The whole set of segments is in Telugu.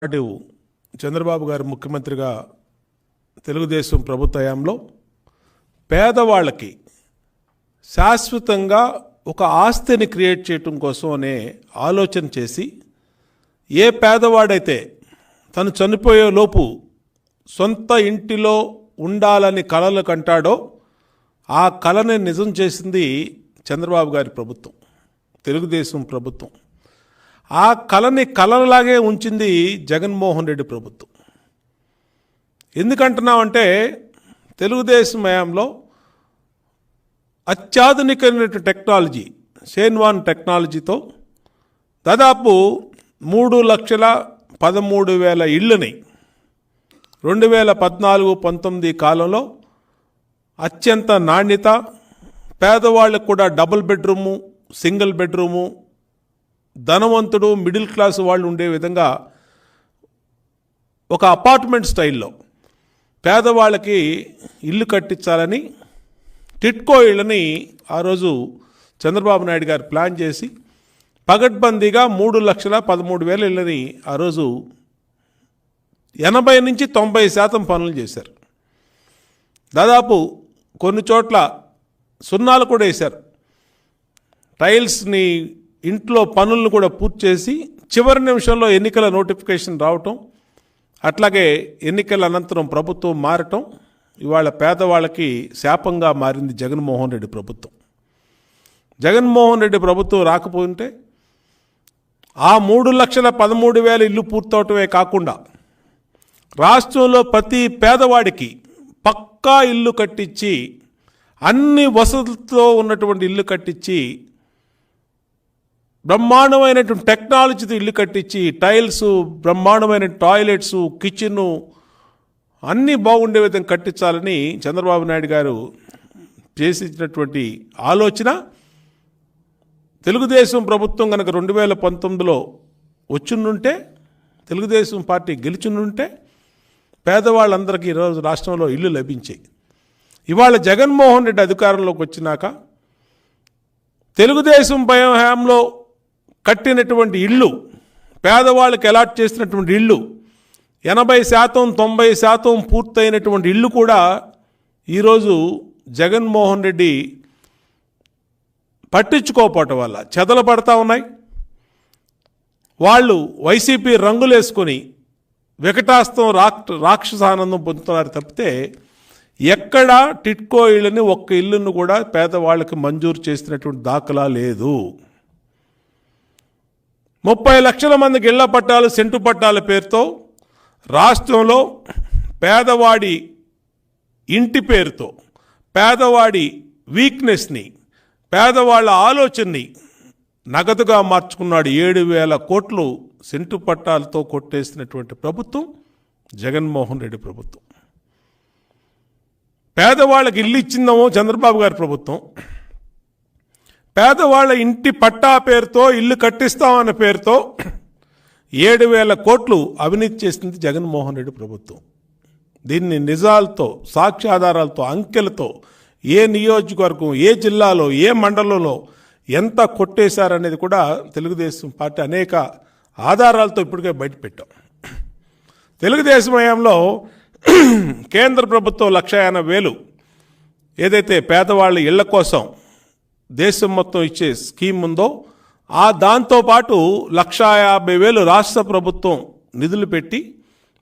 అటు చంద్రబాబు గారు ముఖ్యమంత్రిగా తెలుగుదేశం ప్రభుత్వ హయాంలో పేదవాళ్ళకి శాశ్వతంగా ఒక ఆస్తిని క్రియేట్ చేయటం కోసం అనే ఆలోచన చేసి ఏ పేదవాడైతే తను చనిపోయే లోపు సొంత ఇంటిలో ఉండాలని కలలు కంటాడో ఆ కలని నిజం చేసింది చంద్రబాబు గారి ప్రభుత్వం, తెలుగుదేశం ప్రభుత్వం. ఆ కలని కలలాగే ఉంచింది జగన్మోహన్ రెడ్డి ప్రభుత్వం. ఎందుకంటున్నామంటే తెలుగుదేశం హయాంలో అత్యాధునికమైన టెక్నాలజీ, షేన్వాన్ టెక్నాలజీతో దాదాపు 3,13,000 ఇళ్ళని 2014-19 కాలంలో అత్యంత నాణ్యత, పేదవాళ్ళకు కూడా డబుల్ బెడ్రూము, సింగిల్ బెడ్రూము, ధనవంతుడు మిడిల్ క్లాస్ వాళ్ళు ఉండే విధంగా ఒక అపార్ట్మెంట్ స్టైల్లో పేదవాళ్ళకి ఇల్లు కట్టించాలని టిట్కో ఇళ్ళని ఆ రోజు చంద్రబాబు నాయుడు గారు ప్లాన్ చేసి పగడ్బందీగా 3,13,000 ఇళ్ళని ఆ రోజు 80-90% పనులు చేశారు. దాదాపు కొన్ని చోట్ల సున్నాలు కూడా వేశారు. టైల్స్ని ఇంట్లో పనులను కూడా పూర్తి చేసి చివరి నిమిషంలో ఎన్నికల నోటిఫికేషన్ రావటం, అట్లాగే ఎన్నికల అనంతరం ప్రభుత్వం మారటం ఇవాళ పేదవాళ్ళకి శాపంగా మారింది జగన్మోహన్ రెడ్డి ప్రభుత్వం. జగన్మోహన్ రెడ్డి ప్రభుత్వం రాకపోతే ఆ 3,13,000 ఇల్లు పూర్తవటమే కాకుండా రాష్ట్రంలో ప్రతి పేదవాడికి పక్కా ఇల్లు కట్టించి, అన్ని వసతులతో ఉన్నటువంటి ఇల్లు కట్టించి, బ్రహ్మాండమైనటువంటి టెక్నాలజీతో ఇల్లు కట్టించి, టైల్స్, బ్రహ్మాండమైన టాయిలెట్స్, కిచెను అన్నీ బాగుండే విధంగా కట్టించాలని చంద్రబాబు నాయుడు గారు చేసినటువంటి ఆలోచన తెలుగుదేశం ప్రభుత్వం కనుక 2019లో వచ్చిండుంటే, తెలుగుదేశం పార్టీ గెలిచినుంటే పేదవాళ్ళందరికీ ఈరోజు రాష్ట్రంలో ఇల్లు లభించాయి. ఇవాళ జగన్మోహన్ రెడ్డి అధికారంలోకి వచ్చినాక తెలుగుదేశం హయాంలో కట్టినటువంటి ఇళ్ళు, పేదవాళ్ళకి అలాట్ చేసినటువంటి ఇళ్ళు 80%-90% పూర్తయినటువంటి ఇళ్ళు కూడా ఈరోజు జగన్మోహన్ రెడ్డి పట్టించుకోకపోవటం వల్ల చెదలు పడతా ఉన్నాయి. వాళ్ళు వైసీపీ రంగులేసుకొని వికటాస్తం రాక్షసానందం పొందుతున్నారు తప్పితే ఎక్కడా టిట్కో ఇళ్ళని ఒక్క ఇల్లును కూడా పేదవాళ్ళకి మంజూరు చేసినటువంటి దాఖలా లేదు. 30 లక్షల మందికి ఇళ్ల పట్టాలు, సెంటు పట్టాల పేరుతో రాష్ట్రంలో పేదవాడి ఇంటి పేరుతో పేదవాడి వీక్నెస్ని, పేదవాళ్ళ ఆలోచనని నగదుగా మార్చుకున్నాడు. 7,000 కోట్లు సెంటు పట్టాలతో కొట్టేసినటువంటి ప్రభుత్వం జగన్మోహన్ రెడ్డి ప్రభుత్వం. పేదవాళ్ళకి ఇల్లు ఇచ్చిందేమో చంద్రబాబు గారి ప్రభుత్వం, పేదవాళ్ళ ఇంటి పట్టా పేరుతో ఇల్లు కట్టిస్తామన్న పేరుతో 7,000 కోట్లు అవినీతి చేసింది జగన్మోహన్ రెడ్డి ప్రభుత్వం. దీన్ని నిజాలతో, సాక్ష్యాధారాలతో, అంకెలతో ఏ నియోజకవర్గం, ఏ జిల్లాలో, ఏ మండలంలో ఎంత కొట్టేశారనేది కూడా తెలుగుదేశం పార్టీ అనేక ఆధారాలతో ఇప్పటికే బయటపెట్టాం. తెలుగుదేశం హయాంలో కేంద్ర ప్రభుత్వం 1,80,000 ఏదైతే పేదవాళ్ళ ఇళ్ల కోసం దేశం మొత్తం ఇచ్చే స్కీమ్ ఉందో ఆ దాంతోపాటు 1,50,000 రాష్ట్ర ప్రభుత్వం నిధులు పెట్టి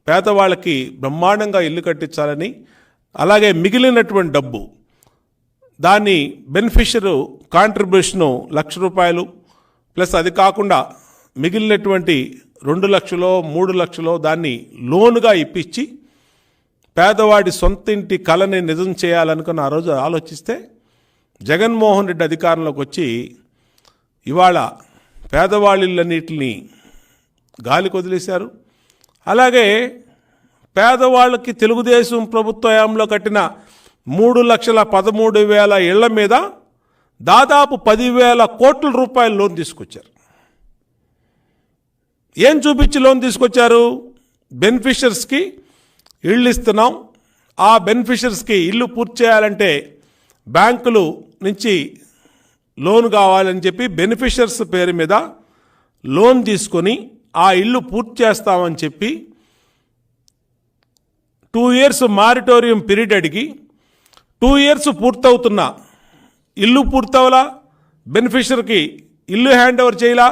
పేదవాళ్ళకి బ్రహ్మాండంగా ఇల్లు కట్టించాలని, అలాగే మిగిలినటువంటి డబ్బు దాన్ని బెనిఫిషియరీ కాంట్రిబ్యూషను ₹1,00,000 ప్లస్ అది కాకుండా మిగిలినటువంటి 2 లక్షలో 3 లక్షలో దాన్ని లోనుగా ఇప్పించి పేదవాడి సొంత ఇంటి కలని నిజం చేయాలనుకున్న ఆ రోజు ఆలోచిస్తే జగన్మోహన్ రెడ్డి అధికారంలోకి వచ్చి ఇవాళ పేదవాళ్ళన్నిటిని గాలికి వదిలేశారు. అలాగే పేదవాళ్ళకి తెలుగుదేశం ప్రభుత్వ హయాంలో కట్టిన 3,13,000 ఇళ్ల మీద దాదాపు 10,000 కోట్ల రూపాయలు లోన్ తీసుకొచ్చారు. ఏం చూపించి లోన్ తీసుకొచ్చారు? బెనిఫిషియర్స్కి ఇళ్ళు ఇస్తున్నాం, ఆ బెనిఫిషియర్స్కి ఇల్లు పూర్తి చేయాలంటే బ్యాంకులు నుంచి లోన్ కావాలని చెప్పి బెనిఫిషియర్స్ పేరు మీద లోన్ తీసుకొని ఆ ఇల్లు పూర్తి చేస్తామని చెప్పి 2 years మారిటోరియం పీరియడ్ అడిగి 2 years పూర్తవుతున్న ఇల్లు పూర్తవలా, బెనిఫిషరీకి ఇల్లు హ్యాండ్ ఓవర్ చేయలా.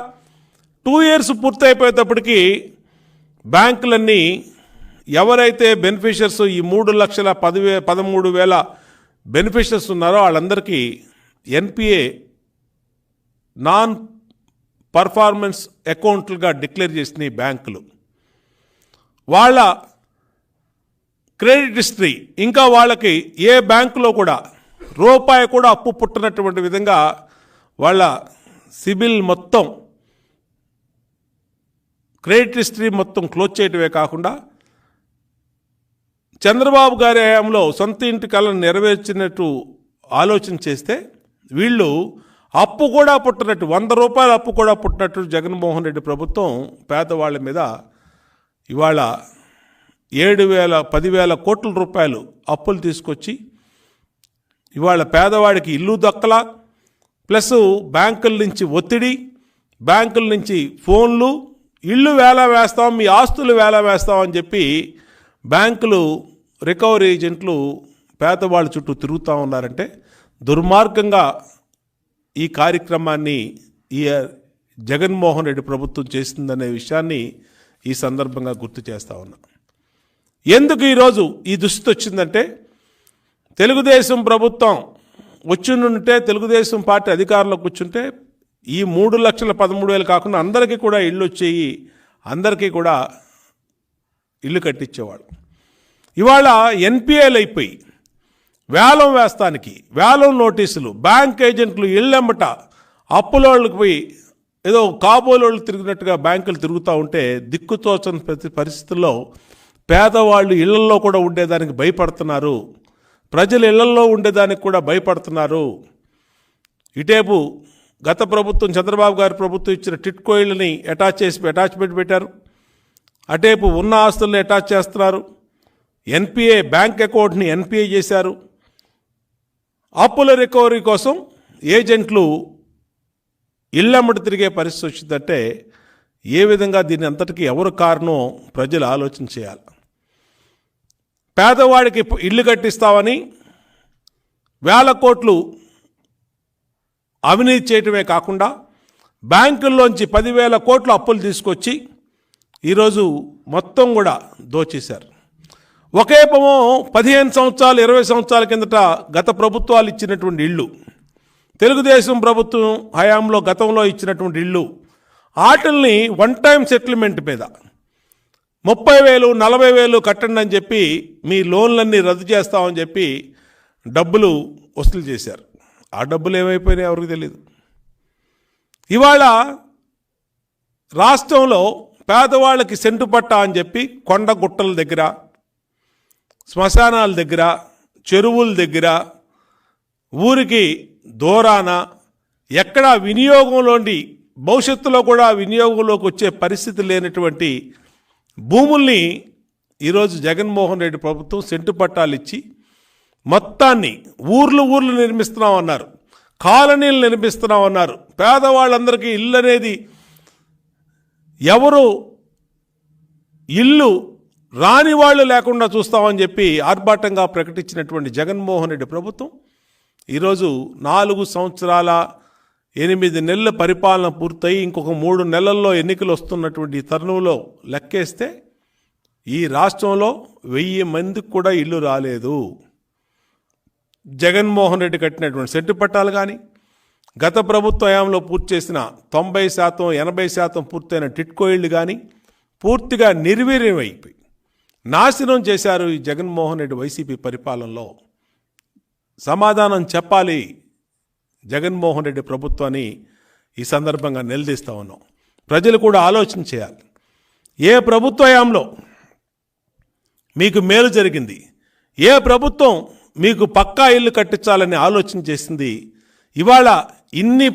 2 years పూర్తయిపోయేటప్పటికి బ్యాంకులన్నీ ఎవరైతే బెనిఫిషర్స్ ఈ 3,13,000 బెనిఫిషర్స్ ఉన్నారో వాళ్ళందరికీ ఎన్పిఏ నాన్ పర్ఫార్మెన్స్ అకౌంట్లుగా డిక్లేర్ చేసిన బ్యాంకులు. వాళ్ళ క్రెడిట్ హిస్టరీ ఇంకా వాళ్ళకి ఏ బ్యాంకులో కూడా రూపాయి కూడా అప్పు పుట్టినటువంటి విధంగా వాళ్ళ సిబిల్ మొత్తం, క్రెడిట్ హిస్టరీ మొత్తం క్లోజ్ చేయటమే కాకుండా చంద్రబాబు గారి హయాంలో సొంత ఇంటి కలను నెరవేర్చినట్టు ఆలోచన చేస్తే వీళ్ళు అప్పు కూడా పుట్టినట్టు, 100 రూపాయల అప్పు కూడా పుట్టినట్టు జగన్మోహన్ రెడ్డి ప్రభుత్వం పేదవాళ్ళ మీద ఇవాళ 10,000 కోట్ల రూపాయలు అప్పులు తీసుకొచ్చి ఇవాళ పేదవాడికి ఇల్లు దక్కలా, ప్లస్ బ్యాంకుల నుంచి ఒత్తిడి, బ్యాంకుల నుంచి ఫోన్లు, ఇల్లు వేలా వేస్తాం, మీ ఆస్తులు వేలా వేస్తాం అని చెప్పి బ్యాంకులు రికవరీ ఏజెంట్లు పేదవాళ్ళ చుట్టూ తిరుగుతూ ఉన్నారంటే దుర్మార్గంగా ఈ కార్యక్రమాన్ని ఈ జగన్మోహన్ రెడ్డి ప్రభుత్వం చేసిందనే విషయాన్ని ఈ సందర్భంగా గుర్తు చేస్తూ ఉన్నా. ఎందుకు ఈరోజు ఈ దుస్థితి వచ్చిందంటే తెలుగుదేశం ప్రభుత్వం వచ్చింటే, తెలుగుదేశం పార్టీ అధికారంలోకి కూర్చుంటే ఈ 3,13,000 కాకుండా అందరికీ కూడా ఇళ్ళు వచ్చేయి, అందరికీ కూడా ఇల్లు కట్టించేవాళ్ళు. ఇవాళ ఎన్పిఏలు అయిపోయి వేలం వేస్తానికి వేలం నోటీసులు, బ్యాంక్ ఏజెంట్లు ఇళ్ళెమ్మట అప్పులోళ్ళకి పోయి ఏదో కాబోలోళ్ళు తిరిగినట్టుగా బ్యాంకులు తిరుగుతూ ఉంటే దిక్కుతోచని పరిస్థితుల్లో పేదవాళ్ళు ఇళ్లల్లో కూడా ఉండేదానికి భయపడుతున్నారు, ప్రజలు ఇళ్లల్లో ఉండేదానికి కూడా భయపడుతున్నారు. ఇటేపు గత ప్రభుత్వం చంద్రబాబు గారి ప్రభుత్వం ఇచ్చిన టిట్కో ఇళ్ళని అటాచ్మెంట్ పెట్టారు, అటేపు ఉన్న ఆస్తుల్ని అటాచ్ చేస్తున్నారు, ఎన్పిఏ బ్యాంక్ అకౌంట్ని ఎన్పిఏ చేశారు. అప్పుల రికవరీ కోసం ఏజెంట్లు ఇళ్ళమ్మటి తిరిగే పరిస్థితి వచ్చిందంటే ఏ విధంగా దీని అంతటికీ ఎవరు కారణం ప్రజలు ఆలోచన చేయాలి. పేదవాడికి ఇల్లు కట్టిస్తామని 1,000 కోట్లు అవినీతి చేయటమే కాకుండా బ్యాంకుల్లోంచి 10,000 కోట్లు అప్పులు తీసుకొచ్చి ఈరోజు మొత్తం కూడా దోచేశారు. ఒకేపమో 15 సంవత్సరాలు 20 సంవత్సరాల కిందట గత ప్రభుత్వాలు ఇచ్చినటువంటి ఇళ్ళు, తెలుగుదేశం ప్రభుత్వం హయాంలో గతంలో ఇచ్చినటువంటి ఇళ్ళు, వాటిల్ని 1 time సెటిల్మెంట్ మీద 30,000 40,000 కట్టండి అని చెప్పి మీ లోన్లన్నీ రద్దు చేస్తామని చెప్పి డబ్బులు వసూలు చేశారు. ఆ డబ్బులు ఏమైపోయినాయి ఎవరికి తెలియదు. ఇవాళ రాష్ట్రంలో పేదవాళ్ళకి సెంటు పట్టా అని చెప్పి కొండ గుట్టల దగ్గర, శ్మశానాల దగ్గర, చెరువుల దగ్గర, ఊరికి దూరాన ఎక్కడా వినియోగంలోని భవిష్యత్తులో కూడా వినియోగంలోకి వచ్చే పరిస్థితి లేనటువంటి భూముల్ని ఈరోజు జగన్మోహన్ రెడ్డి ప్రభుత్వం సెంటు పట్టాలు ఇచ్చి మొత్తాన్ని ఊర్లు నిర్మిస్తున్నామన్నారు, కాలనీలు నిర్మిస్తున్నామన్నారు. పేదవాళ్ళందరికీ ఇల్లు అనేది ఎవరు ఇల్లు రాని వాళ్ళు లేకుండా చూస్తామని చెప్పి ఆర్భాటంగా ప్రకటించినటువంటి జగన్మోహన్ రెడ్డి ప్రభుత్వం ఈరోజు 4 సంవత్సరాల 8 నెలల పరిపాలన పూర్తయి ఇంకొక 3 నెలల్లో ఎన్నికలు వస్తున్నటువంటి తరుణంలో లెక్కేస్తే ఈ రాష్ట్రంలో 1000 మందికి కూడా ఇల్లు రాలేదు. జగన్మోహన్ రెడ్డి కట్టినటువంటి సెంటు పట్టాలు కానీ, గత ప్రభుత్వ హయాంలో పూర్తి చేసిన 90% 80% పూర్తయిన టిట్కో ఇళ్ళు కానీ పూర్తిగా నిర్వీర్యం అయిపోయి నాశనం చేశారు ఈ జగన్మోహన్ రెడ్డి వైసీపీ పరిపాలనలో. సమాధానం చెప్పాలి జగన్మోహన్ రెడ్డి ప్రభుత్వాన్ని ఈ సందర్భంగా నిలదీస్తా ఉన్నాం. ప్రజలు కూడా ఆలోచన చేయాలి. ఏ ప్రభుత్వ హయాంలో మీకు మేలు జరిగింది, ఏ ప్రభుత్వం మీకు పక్కా ఇల్లు కట్టించాలని ఆలోచన చేసింది. ఇవాళ ఇన్ని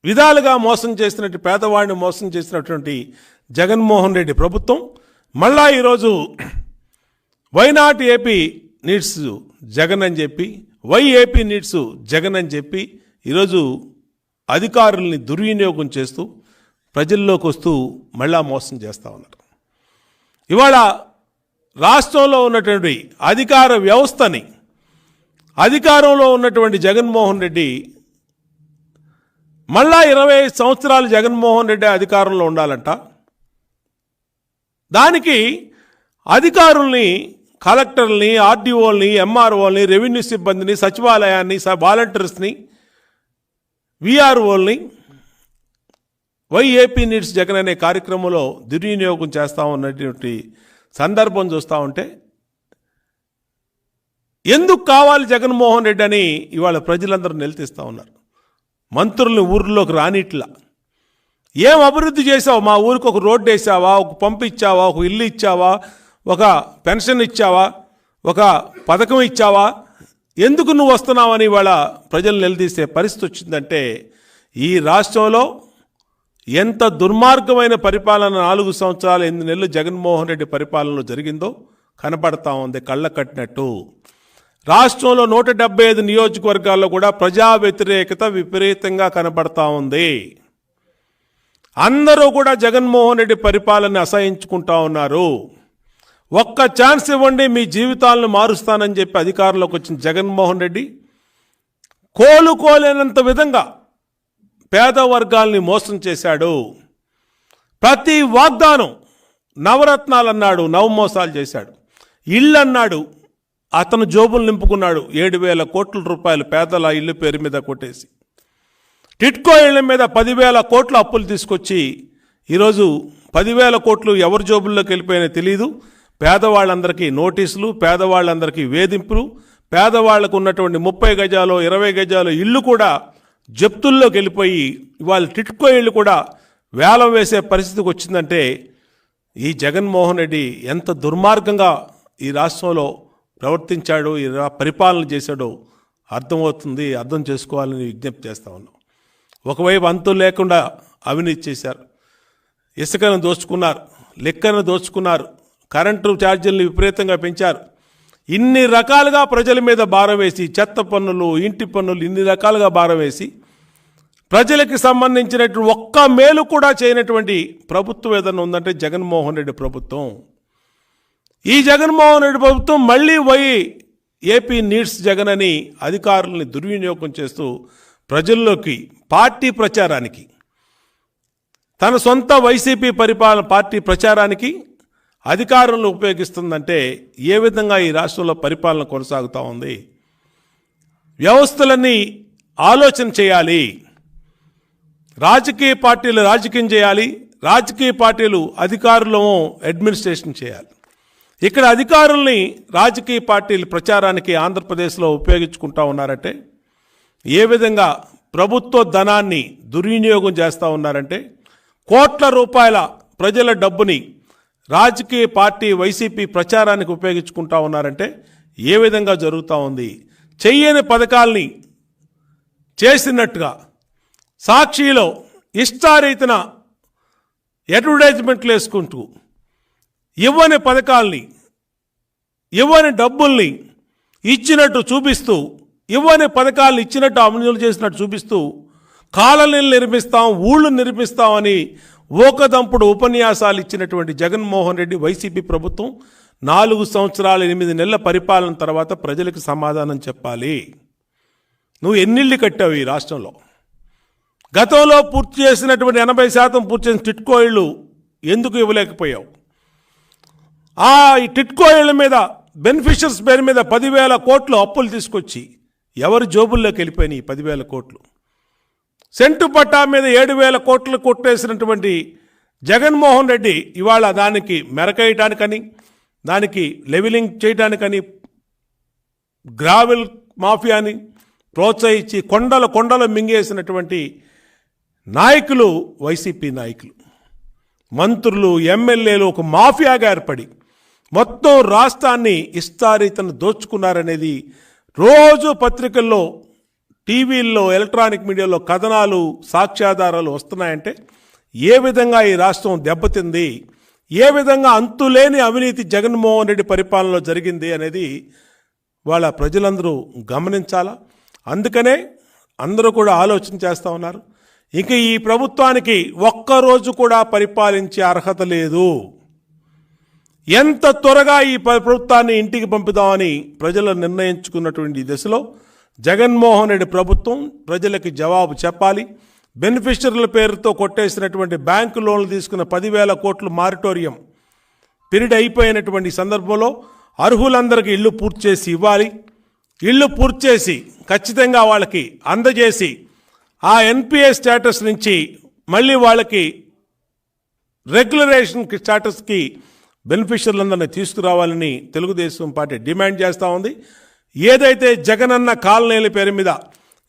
విధాలుగా మోసం చేసినట్టు, పేదవాడిని మోసం చేసినటువంటి జగన్మోహన్ రెడ్డి ప్రభుత్వం మళ్ళా ఈరోజు why not AP needs Jagan అని చెప్పి, వై ఏపీ నీడ్స్ జగన్ అని చెప్పి ఈరోజు అధికారుల్ని దుర్వినియోగం చేస్తూ ప్రజల్లోకి వస్తూ మళ్ళా మోసం చేస్తూ ఉన్నారు. ఇవాళ రాష్ట్రంలో ఉన్నటువంటి అధికార వ్యవస్థని, అధికారంలో ఉన్నటువంటి జగన్మోహన్ రెడ్డి మళ్ళా 25 సంవత్సరాలు జగన్మోహన్ రెడ్డి అధికారంలో ఉండాలంట. దానికి అధికారుల్ని, కలెక్టర్ని, ఆర్డీఓల్ని, ఎంఆర్ఓల్ని, రెవెన్యూ సిబ్బందిని, సచివాలయాన్ని, వాలంటీర్స్ని, విఆర్ఓల్ని వైఏపీ నీడ్స్ జగన్ అనే కార్యక్రమంలో దుర్వినియోగం చేస్తూ ఉన్నటువంటి సందర్భం చూస్తూ ఉంటే ఎందుకు కావాలి జగన్మోహన్ రెడ్డి అని ఇవాళ ప్రజలందరూ నిలదీస్తూ ఉన్నారు. మంత్రుల్ని ఊర్లోకి రానిట్లా, ఏం అభివృద్ధి చేసావు, మా ఊరికి ఒక రోడ్డు వేసావా, ఒక పంపు ఇచ్చావా, ఒక ఇల్లు ఇచ్చావా, ఒక పెన్షన్ ఇచ్చావా, ఒక పథకం ఇచ్చావా, ఎందుకు నువ్వు వస్తున్నావని ఇవాళ ప్రజలు నిలదీసే పరిస్థితి వచ్చిందంటే ఈ రాష్ట్రంలో ఎంత దుర్మార్గమైన పరిపాలన 4 సంవత్సరాలు 8 నెలలు జగన్మోహన్ రెడ్డి పరిపాలనలో జరిగిందో కనపడతా ఉంది కళ్ళ కట్టినట్టు. రాష్ట్రంలో 175 నియోజకవర్గాల్లో కూడా ప్రజా వ్యతిరేకత విపరీతంగా కనపడతా ఉంది. అందరూ కూడా జగన్మోహన్ రెడ్డి పరిపాలన అసహించుకుంటా ఉన్నారు. ఒక్క ఛాన్స్ ఇవ్వండి, మీ జీవితాలను మారుస్తానని చెప్పి అధికారంలోకి వచ్చిన జగన్మోహన్ రెడ్డి కోలుకోలేనంత విధంగా పేద వర్గాల్ని మోసం చేశాడు. ప్రతి వాగ్దానం నవరత్నాలు అన్నాడు, నవమోసాలు చేశాడు. ఇళ్ళు అన్నాడు, అతను జోబులు నింపుకున్నాడు. 7,000 కోట్ల రూపాయలు పేదల ఇల్లు పేరు మీద కొట్టేసి, టిట్కో ఇళ్ల మీద 10,000 కోట్ల అప్పులు తీసుకొచ్చి ఈరోజు 10,000 కోట్లు ఎవరి జోబుల్లోకి వెళ్ళిపోయినా తెలియదు. పేదవాళ్ళందరికీ నోటీసులు, పేదవాళ్ళందరికీ వేధింపులు, పేదవాళ్లకు ఉన్నటువంటి 30 గజాలు 20 గజాలు ఇల్లు కూడా జప్తుల్లోకి వెళ్ళిపోయి ఇవాళ టిట్కో ఇళ్ళు కూడా వేలం వేసే పరిస్థితికి వచ్చిందంటే ఈ జగన్మోహన్ రెడ్డి ఎంత దుర్మార్గంగా ఈ రాష్ట్రంలో ప్రవర్తించాడో, ఈ పరిపాలన చేశాడో అర్థమవుతుంది. అర్థం చేసుకోవాలని విజ్ఞప్తి చేస్తా ఉన్నాం. ఒకవైపు అంతు లేకుండా అవినీతి చేశారు, ఇసుకను దోచుకున్నారు, లెక్కను దోచుకున్నారు, కరెంటు ఛార్జీలను విపరీతంగా పెంచారు. ఇన్ని రకాలుగా ప్రజల మీద భారం వేసి, చెత్త పన్నులు, ఇంటి పన్నులు, ఇన్ని రకాలుగా భారం వేసి ప్రజలకి సంబంధించినటువంటి ఒక్క మేలు కూడా చేయనటువంటి ప్రభుత్వం ఏదైనా ఉందంటే జగన్మోహన్ రెడ్డి ప్రభుత్వం. ఈ జగన్మోహన్ రెడ్డి ప్రభుత్వం మళ్ళీ ఏపీ నీడ్స్ జగన్ అని అధికారుల్ని దుర్వినియోగం చేస్తూ ప్రజల్లోకి పార్టీ ప్రచారానికి, తన సొంత వైసీపీ పరిపాలన పార్టీ ప్రచారానికి అధికారులను ఉపయోగిస్తుందంటే ఏ విధంగా ఈ రాష్ట్రంలో పరిపాలన కొనసాగుతూ ఉంది? వ్యవస్థలన్నీ ఆలోచన చేయాలి. రాజకీయ పార్టీలు రాజకీయం చేయాలి, రాజకీయ పార్టీలు అధికారులను అడ్మినిస్ట్రేషన్ చేయాలి. ఇక్కడ అధికారుల్ని రాజకీయ పార్టీలు ప్రచారానికి ఆంధ్రప్రదేశ్లో ఉపయోగించుకుంటా ఉన్నారంటే, ఏ విధంగా ప్రభుత్వ ధనాన్ని దుర్వినియోగం చేస్తూ ఉన్నారంటే, కోట్ల రూపాయల ప్రజల డబ్బుని రాజకీయ పార్టీ వైసీపీ ప్రచారానికి ఉపయోగించుకుంటా ఉన్నారంటే ఏ విధంగా జరుగుతూ ఉంది? చెయ్యని పథకాల్ని చేసినట్టుగా సాక్షిలో ఇష్టారీతిన అడ్వర్టైజ్మెంట్లు వేసుకుంటూ ఇవ్వని పథకాల్ని, ఇవ్వని డబ్బుల్ని ఇచ్చినట్టు చూపిస్తూ, ఇవ్వని పథకాలను ఇచ్చినట్టు అమలు చేసినట్టు చూపిస్తూ కాలనీలు నిర్మిస్తాం, ఊళ్ళు నిర్మిస్తామని ఓకదంపుడు ఉపన్యాసాలు ఇచ్చినటువంటి జగన్మోహన్ రెడ్డి వైసీపీ ప్రభుత్వం 4 సంవత్సరాలు 8 నెలల పరిపాలన తర్వాత ప్రజలకు సమాధానం చెప్పాలి. నువ్వు ఎన్నిళ్ళు కట్టావు ఈ రాష్ట్రంలో? గతంలో పూర్తి చేసినటువంటి 80% పూర్తి చేసిన టిట్కో ఇళ్ళు ఎందుకు ఇవ్వలేకపోయావు? ఈ టిట్కో ఇళ్ళ మీద బెనిఫిషియర్స్ పేరు మీద 10,000 కోట్లు అప్పులు తీసుకొచ్చి ఎవరి జోబుల్లోకి వెళ్ళిపోయినాయి 10,000 కోట్లు? సెంటు పట్టా మీద 7,000 కోట్లు కొట్టేసినటువంటి జగన్మోహన్ రెడ్డి ఇవాళ దానికి మెరకేయటానికని, దానికి లెవెలింగ్ చేయడానికని గ్రావెల్ మాఫియాని ప్రోత్సహించి కొండలు మింగేసినటువంటి నాయకులు వైసీపీ నాయకులు, మంత్రులు, ఎమ్మెల్యేలు ఒక మాఫియాగా ఏర్పడి మొత్తం రాష్ట్రాన్ని ఇష్టారీతను దోచుకున్నారనేది రోజు పత్రికల్లో, టీవీల్లో, ఎలక్ట్రానిక్ మీడియాలో కథనాలు, సాక్ష్యాధారాలు వస్తున్నాయంటే ఏ విధంగా ఈ రాష్ట్రం దెబ్బతింది, ఏ విధంగా అంతులేని అవినీతి జగన్మోహన్ రెడ్డి పరిపాలనలో జరిగింది అనేది వాళ్ళ ప్రజలందరూ గమనించాలా. అందుకనే అందరూ కూడా ఆలోచన చేస్తూ ఉన్నారు. ఇక ఈ ప్రభుత్వానికి ఒక్కరోజు కూడా పరిపాలించే అర్హత లేదు. ఎంత త్వరగా ఈ ప్రభుత్వాన్ని ఇంటికి పంపుదామని ప్రజలు నిర్ణయించుకున్నటువంటి దశలో జగన్మోహన్ రెడ్డి ప్రభుత్వం ప్రజలకి జవాబు చెప్పాలి. బెనిఫిషరీల పేరుతో కొట్టేసినటువంటి బ్యాంకు లోన్లు తీసుకున్న 10,000 కోట్లు మారిటోరియం పీరియడ్ అయిపోయినటువంటి సందర్భంలో అర్హులందరికీ ఇల్లు పూర్తి చేసి ఇవ్వాలి. ఇల్లు పూర్తి చేసి ఖచ్చితంగా వాళ్ళకి అందజేసి ఆ ఎన్పిఏ స్టేటస్ నుంచి మళ్ళీ వాళ్ళకి రెగ్యులరేషన్ స్టేటస్కి బెనిఫిషరీలందరినీ తీసుకురావాలని తెలుగుదేశం పార్టీ డిమాండ్ చేస్తూ ఉంది. ఏదైతే జగనన్న కాలనీల పేరు మీద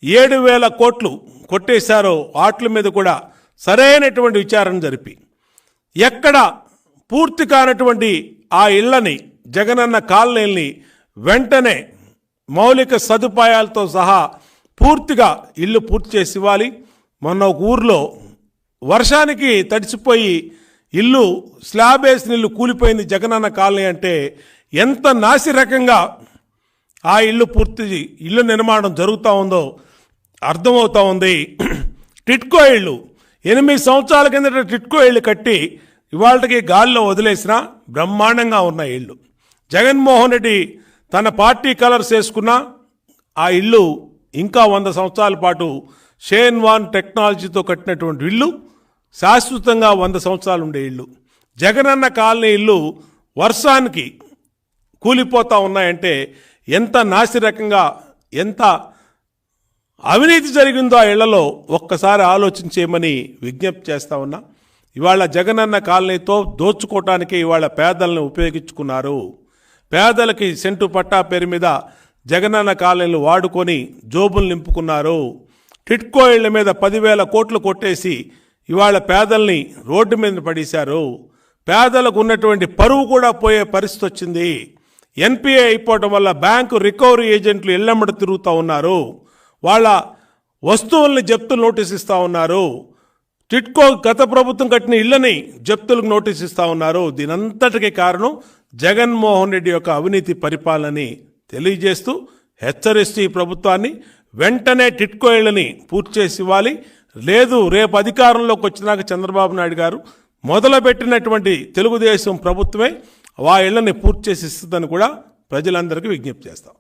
7,000 కోట్లు కొట్టేశారో వాటి మీద కూడా సరైనటువంటి విచారణ జరిపి ఎక్కడ పూర్తి కానటువంటి ఆ ఇళ్లని జగనన్న కాలనీల్ని వెంటనే మౌలిక సదుపాయాలతో సహా పూర్తిగా ఇల్లు పూర్తి చేసి ఇవ్వాలి. మొన్న ఒక ఊర్లో వర్షానికి తడిసిపోయి ఇల్లు స్లాబ్ వేసిన ఇల్లు కూలిపోయింది జగనన్న కాలనీ అంటే ఎంత నాసిరకంగా ఆ ఇల్లు నిర్మాణం జరుగుతూ ఉందో అర్థమవుతూ ఉంది. టిట్కో ఇళ్ళు 8 సంవత్సరాల కిందట టిట్కో ఇళ్ళు కట్టి ఇవాళకి గాల్లో వదిలేసిన బ్రహ్మాండంగా ఉన్న ఇళ్ళు. జగన్మోహన్ రెడ్డి తన పార్టీ కలర్స్ వేసుకున్న ఆ ఇల్లు ఇంకా 100 సంవత్సరాల పాటు షేన్ వాన్ టెక్నాలజీతో కట్టినటువంటి ఇల్లు శాశ్వతంగా 100 సంవత్సరాలు ఉండే ఇల్లు. జగనన్న కాలనీ ఇల్లు వర్షానికి కూలిపోతూ ఉన్నాయంటే ఎంత నాసిరకంగా ఎంత అవినీతి జరిగిందో ఆ ఇళ్లలో ఒక్కసారి ఆలోచించేయమని విజ్ఞప్తి చేస్తా ఉన్నా. ఇవాళ జగనన్న కాలనీతో దోచుకోవటానికి ఇవాళ పేదలను ఉపయోగించుకున్నారు. పేదలకి సెంటు పట్టా పేరు మీద జగనన్న కాలనీలు వాడుకొని జోబులు నింపుకున్నారు. టిట్కో ఇళ్ల మీద 10,000 కోట్లు కొట్టేసి ఇవాళ పేదల్ని రోడ్డు మీద పడేశారు. పేదలకు ఉన్నటువంటి పరువు కూడా పోయే పరిస్థితి వచ్చింది. ఎన్పిఏ అయిపోవటం వల్ల బ్యాంకు రికవరీ ఏజెంట్లు ఇళ్లమ్మడి తిరుగుతూ ఉన్నారు. వాళ్ళ వస్తువుల్ని జప్తులు నోటీస్ ఇస్తూ ఉన్నారు. టిట్కో గత ప్రభుత్వం కట్టిన ఇళ్లని జప్తులకు నోటీస్ ఇస్తూ ఉన్నారు. దీనంతటికీ కారణం జగన్మోహన్ రెడ్డి యొక్క అవినీతి పరిపాలనని తెలియజేస్తూ హెచ్చరిస్తూ ఈ ప్రభుత్వాన్ని వెంటనే టిట్కో ఇళ్లని పూర్తి చేసి ఇవ్వాలి. లేదు రేపు అధికారంలోకి వచ్చినాక చంద్రబాబు నాయుడు గారు మొదలుపెట్టినటువంటి తెలుగుదేశం ప్రభుత్వమే ఆ ఇళ్లని పూర్తి చేసి ఇస్తుందని కూడా ప్రజలందరికీ విజ్ఞప్తి చేస్తాం.